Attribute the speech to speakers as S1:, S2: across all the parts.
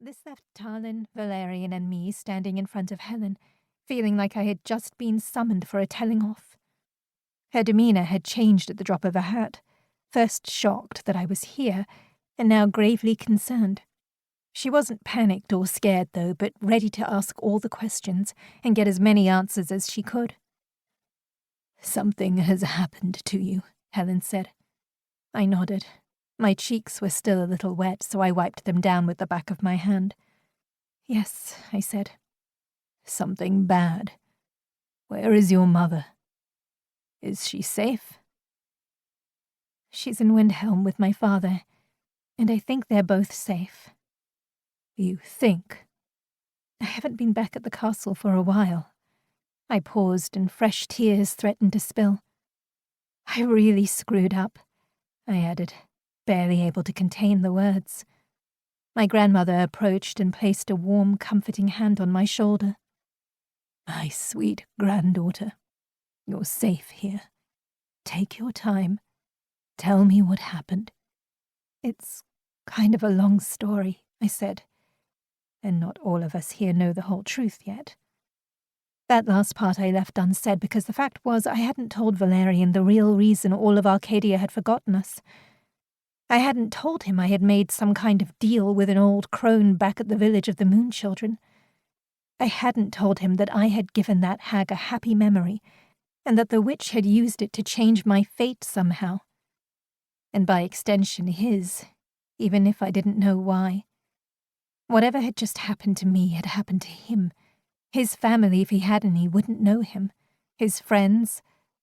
S1: This left Tallin, Valerian, and me standing in front of Helen, feeling like I had just been summoned for a telling off. Her demeanour had changed at the drop of a hat, first shocked that I was here, and now gravely concerned. She wasn't panicked or scared, though, but ready to ask all the questions and get as many answers as she could. "Something has happened to you," Helen said. I nodded. My cheeks were still a little wet, so I wiped them down with the back of my hand. "Yes," I said. "Something bad. Where is your mother? Is she safe?" "She's in Windhelm with my father, and I think they're both safe." "You think?" "I haven't been back at the castle for a while." I paused, and fresh tears threatened to spill. "I really screwed up," I added, barely able to contain the words. My grandmother approached and placed a warm, comforting hand on my shoulder. "My sweet granddaughter, you're safe here. Take your time. Tell me what happened." "It's kind of a long story," I said, "and not all of us here know the whole truth yet." That last part I left unsaid because the fact was I hadn't told Valerian the real reason all of Arcadia had forgotten us. I hadn't told him I had made some kind of deal with an old crone back at the village of the Moon Children. I hadn't told him that I had given that hag a happy memory, and that the witch had used it to change my fate somehow. And by extension his, even if I didn't know why. Whatever had just happened to me had happened to him. His family, if he had any, wouldn't know him. His friends,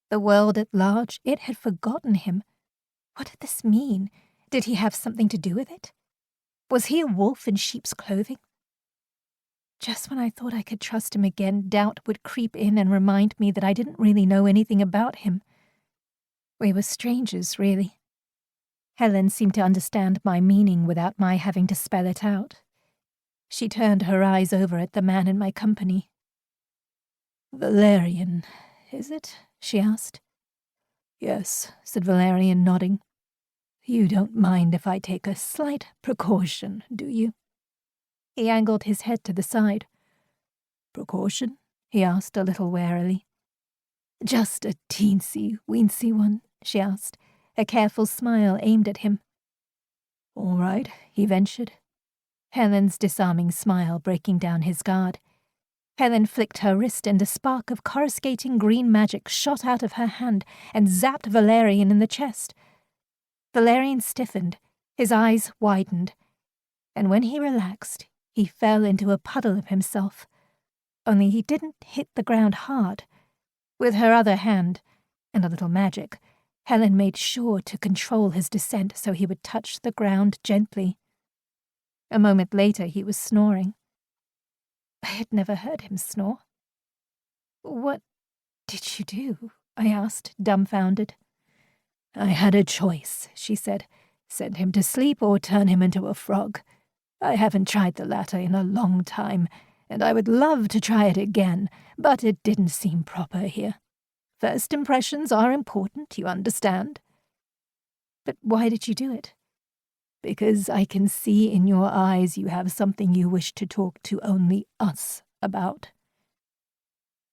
S1: the world at large, it had forgotten him. What did this mean? Did he have something to do with it? Was he a wolf in sheep's clothing? Just when I thought I could trust him again, doubt would creep in and remind me that I didn't really know anything about him. We were strangers, really. Helen seemed to understand my meaning without my having to spell it out. She turned her eyes over at the man in my company. "Valerian, is it?" she asked. "Yes," said Valerian, nodding. "You don't mind if I take a slight precaution, do you?" He angled his head to the side. "Precaution?" he asked a little warily. "Just a teensy-weensy one," she asked, a careful smile aimed at him. "All right," he ventured. Helen's disarming smile breaking down his guard. Helen flicked her wrist and a spark of coruscating green magic shot out of her hand and zapped Valerian in the chest. Valerian stiffened, his eyes widened, and when he relaxed, he fell into a puddle of himself. Only he didn't hit the ground hard. With her other hand, and a little magic, Helen made sure to control his descent so he would touch the ground gently. A moment later he was snoring. I had never heard him snore. "What did you do?" I asked, dumbfounded. "I had a choice," she said. "Send him to sleep or turn him into a frog. I haven't tried the latter in a long time, and I would love to try it again, but it didn't seem proper here. First impressions are important, you understand?" "But why did you do it?" "Because I can see in your eyes you have something you wish to talk to only us about."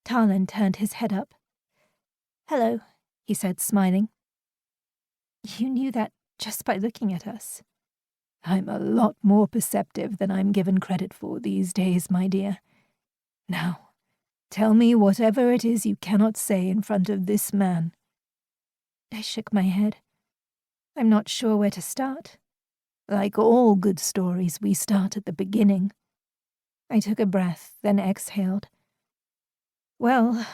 S1: Tallin turned his head up. "Hello," he said, smiling. "You knew that just by looking at us." "I'm a lot more perceptive than I'm given credit for these days, my dear. Now, tell me whatever it is you cannot say in front of this man." I shook my head. "I'm not sure where to start." "Like all good stories, we start at the beginning." I took a breath, then exhaled. "Well,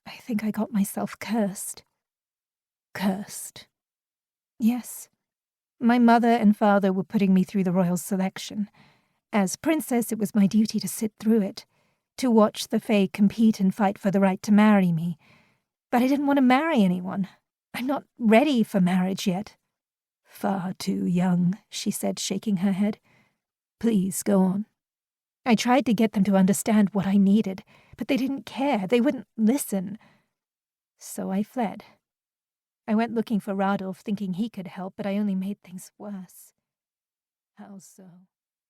S1: I think I got myself cursed." "Cursed?" "Yes. My mother and father were putting me through the royal selection. As princess, it was my duty to sit through it, to watch the Fae compete and fight for the right to marry me. But I didn't want to marry anyone. I'm not ready for marriage yet." "Far too young," she said, shaking her head. "Please go on." I tried to get them to understand what I needed, but they didn't care. They wouldn't listen. So I fled. I went looking for Radolf, thinking he could help, but I only made things worse. "How so?"